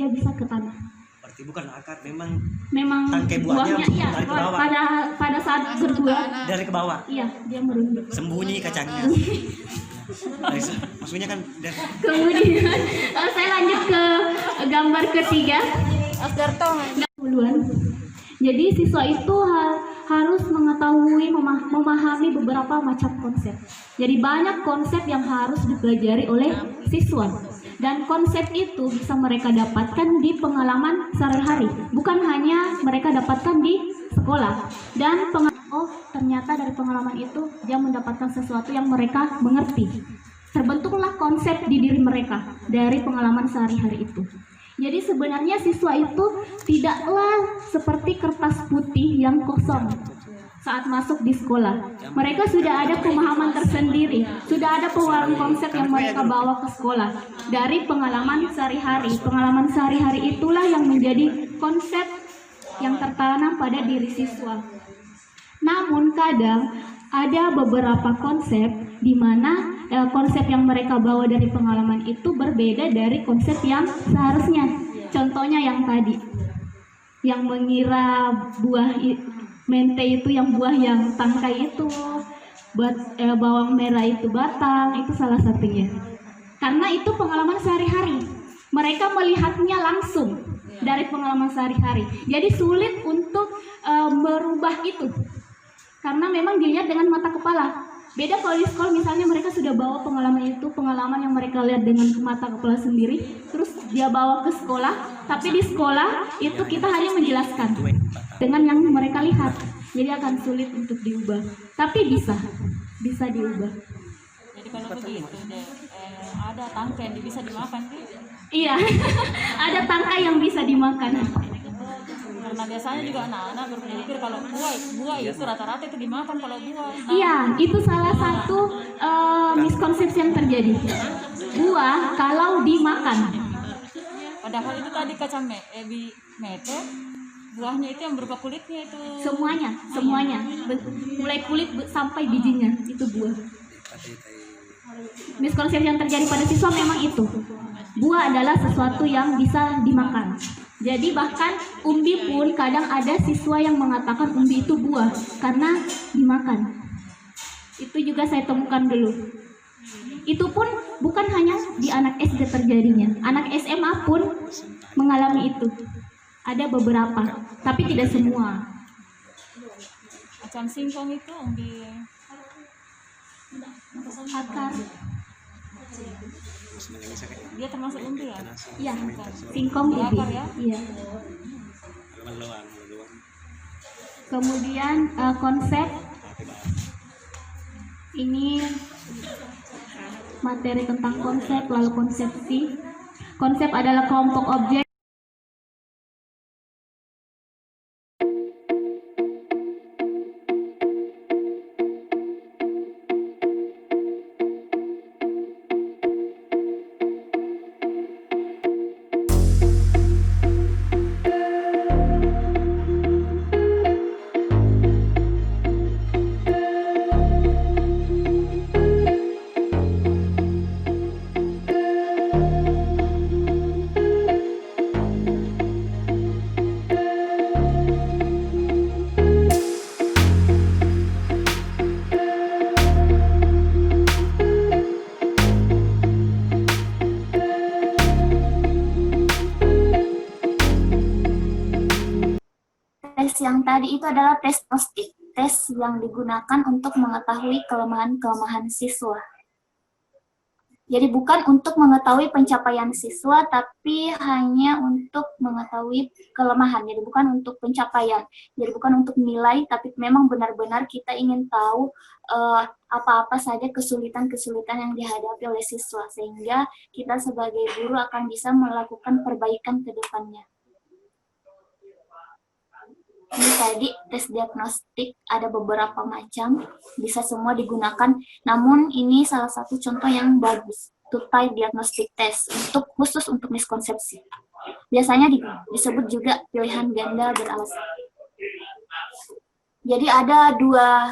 dia bisa ke tanah. Berarti bukan akar, memang tangkai buahnya iya, dari ke bawah. pada saat berbuah Dari ke bawah. iya, dia merunduk. Sembunyi kacangnya. Maksudnya kan Kemudian saya lanjut ke gambar ketiga. Jadi siswa itu harus mengetahui, memahami beberapa macam konsep. Jadi banyak konsep yang harus dipelajari oleh siswa. Dan konsep itu bisa mereka dapatkan di pengalaman sehari-hari, bukan hanya mereka dapatkan di sekolah. Dan ternyata dari pengalaman itu dia mendapatkan sesuatu yang mereka mengerti. Terbentuklah konsep di diri mereka dari pengalaman sehari-hari itu. Jadi sebenarnya siswa itu tidaklah seperti kertas putih yang kosong saat masuk di sekolah. Mereka sudah ada pemahaman tersendiri, sudah ada pengalaman konsep yang mereka bawa ke sekolah dari pengalaman sehari-hari. Pengalaman sehari-hari itulah yang menjadi konsep yang tertanam pada diri siswa. Namun kadang ada beberapa konsep di mana konsep yang mereka bawa dari pengalaman itu berbeda dari konsep yang seharusnya. Contohnya yang tadi, yang mengira buah mente itu yang buah yang tangkai itu, bawang merah itu batang, itu salah satunya. Karena itu pengalaman sehari-hari, mereka melihatnya langsung dari pengalaman sehari-hari. Jadi sulit untuk merubah itu, karena memang dilihat dengan mata kepala. Beda kalau di sekolah misalnya mereka sudah bawa pengalaman itu, pengalaman yang mereka lihat dengan mata kepala sendiri, terus dia bawa ke sekolah, tapi di sekolah itu kita hanya menjelaskan dengan yang mereka lihat, jadi akan sulit untuk diubah. Tapi bisa diubah. Jadi kalau begitu ada tangkai yang bisa dimakan sih? Iya, ada tangkai yang bisa dimakan. Karena biasanya juga anak-anak berpikir kalau buah itu rata-rata itu dimakan kalau buah. Iya, itu salah satu miskonsepsi yang terjadi. Buah kalau dimakan. Padahal itu tadi kacang mete, buahnya itu yang berupa kulitnya itu. Semuanya. Mulai kulit sampai bijinya itu buah. Miskonsepsi yang terjadi pada siswa memang itu. Buah adalah sesuatu yang bisa dimakan. Jadi bahkan umbi pun kadang ada siswa yang mengatakan umbi itu buah karena dimakan. Itu juga saya temukan dulu. Itu pun bukan hanya di anak SD terjadinya, anak SMA pun mengalami itu. Ada beberapa, tapi tidak semua. Macam singkong itu umbi Akar. Dia termasuk umbi ya? Iya, singkong umbi. Akar ya? Iya. Kemudian konsep ini materi tentang konsep, lalu konsepsi. Konsep adalah kelompok objek yang tadi itu adalah tes gnostik, tes yang digunakan untuk mengetahui kelemahan-kelemahan siswa. Jadi bukan untuk mengetahui pencapaian siswa, tapi hanya untuk mengetahui kelemahan. Jadi bukan untuk pencapaian, jadi bukan untuk nilai, tapi memang benar-benar kita ingin tahu apa-apa saja kesulitan-kesulitan yang dihadapi oleh siswa, sehingga kita sebagai guru akan bisa melakukan perbaikan ke depannya. Ini tadi tes diagnostik ada beberapa macam, bisa semua digunakan. Namun ini salah satu contoh yang bagus, two-type diagnostic test khusus untuk miskonsepsi. Biasanya disebut juga pilihan ganda beralasan. Jadi ada dua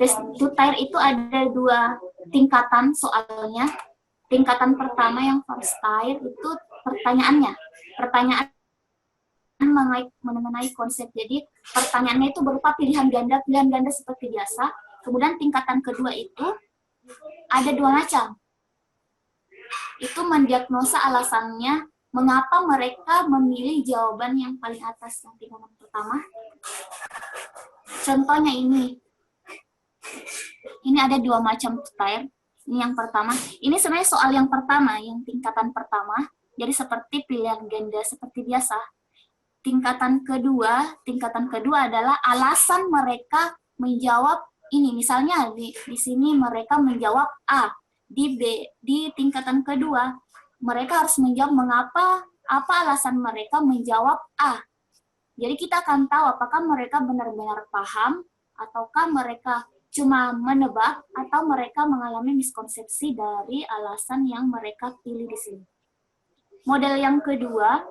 tes two-type itu ada dua tingkatan soalnya. Tingkatan pertama yang first type itu pertanyaan mengenai konsep. Jadi pertanyaannya itu berupa pilihan ganda seperti biasa. Kemudian tingkatan kedua itu ada 2 macam. Itu mendiagnosa alasannya mengapa mereka memilih jawaban yang paling atas, yang tingkatan pertama. Contohnya ini ada 2 macam style. Ini yang pertama. Ini sebenarnya soal yang pertama, yang tingkatan pertama. Jadi seperti pilihan ganda seperti biasa. Tingkatan kedua adalah alasan mereka menjawab ini. Misalnya di sini mereka menjawab A. Di tingkatan kedua, mereka harus menjawab apa alasan mereka menjawab A. Jadi kita akan tahu apakah mereka benar-benar paham, ataukah mereka cuma menebak, atau mereka mengalami miskonsepsi dari alasan yang mereka pilih di sini. Model yang kedua,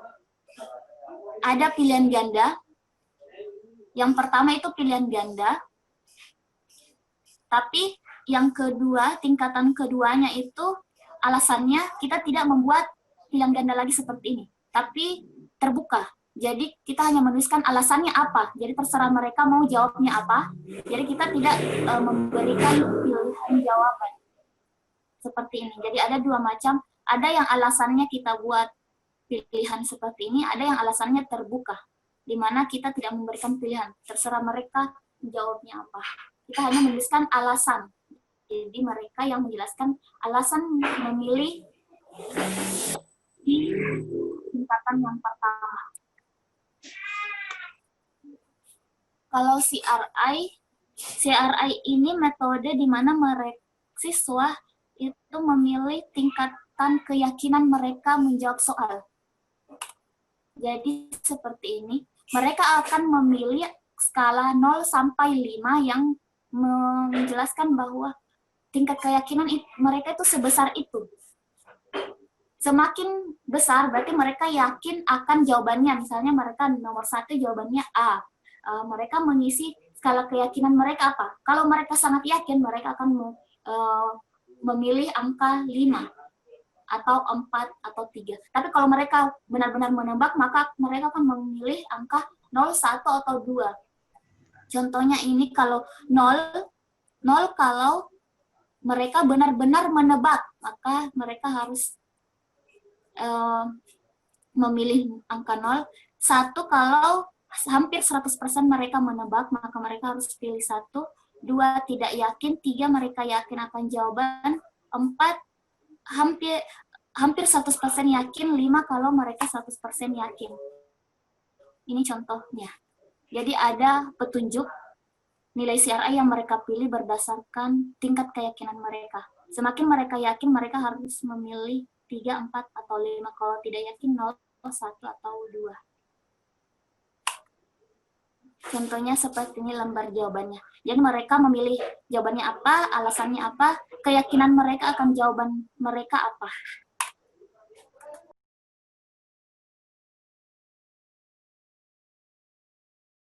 ada pilihan ganda. Yang pertama itu pilihan ganda. Tapi yang kedua, tingkatan keduanya itu alasannya kita tidak membuat pilihan ganda lagi seperti ini, tapi terbuka. Jadi kita hanya menuliskan alasannya apa. Jadi terserah mereka mau jawabnya apa. Jadi kita tidak memberikan pilihan jawaban seperti ini. Jadi ada 2 macam. Ada yang alasannya kita buat pilihan seperti ini, ada yang alasannya terbuka, di mana kita tidak memberikan pilihan, terserah mereka jawabnya apa. Kita hanya menuliskan alasan. Jadi mereka yang menjelaskan alasan memilih di tingkatan yang pertama. Kalau CRI ini metode di mana siswa itu memilih tingkatan keyakinan mereka menjawab soal. Jadi seperti ini, mereka akan memilih skala 0 sampai 5 yang menjelaskan bahwa tingkat keyakinan mereka itu sebesar itu. Semakin besar berarti mereka yakin akan jawabannya. Misalnya mereka nomor 1 jawabannya A. Mereka mengisi skala keyakinan mereka apa? Kalau mereka sangat yakin, mereka akan memilih angka 5. Atau 4 atau 3. Tapi kalau mereka benar-benar menebak, maka mereka akan memilih angka 0, 1 atau 2. Contohnya ini kalau 0 kalau mereka benar-benar menebak, maka mereka harus memilih angka 0. 1 kalau hampir 100% mereka menebak, maka mereka harus pilih 1. 2 tidak yakin, 3 mereka yakin akan jawaban, 4 hampir 100% yakin, 5 kalau mereka 100% yakin. Ini contohnya. Jadi ada petunjuk nilai CRI yang mereka pilih berdasarkan tingkat keyakinan mereka. Semakin mereka yakin, mereka harus memilih 3, 4, atau 5. Kalau tidak yakin, 0, 1, atau 2. Contohnya seperti ini lembar jawabannya. Jadi mereka memilih jawabannya apa, alasannya apa, keyakinan mereka akan jawaban mereka apa.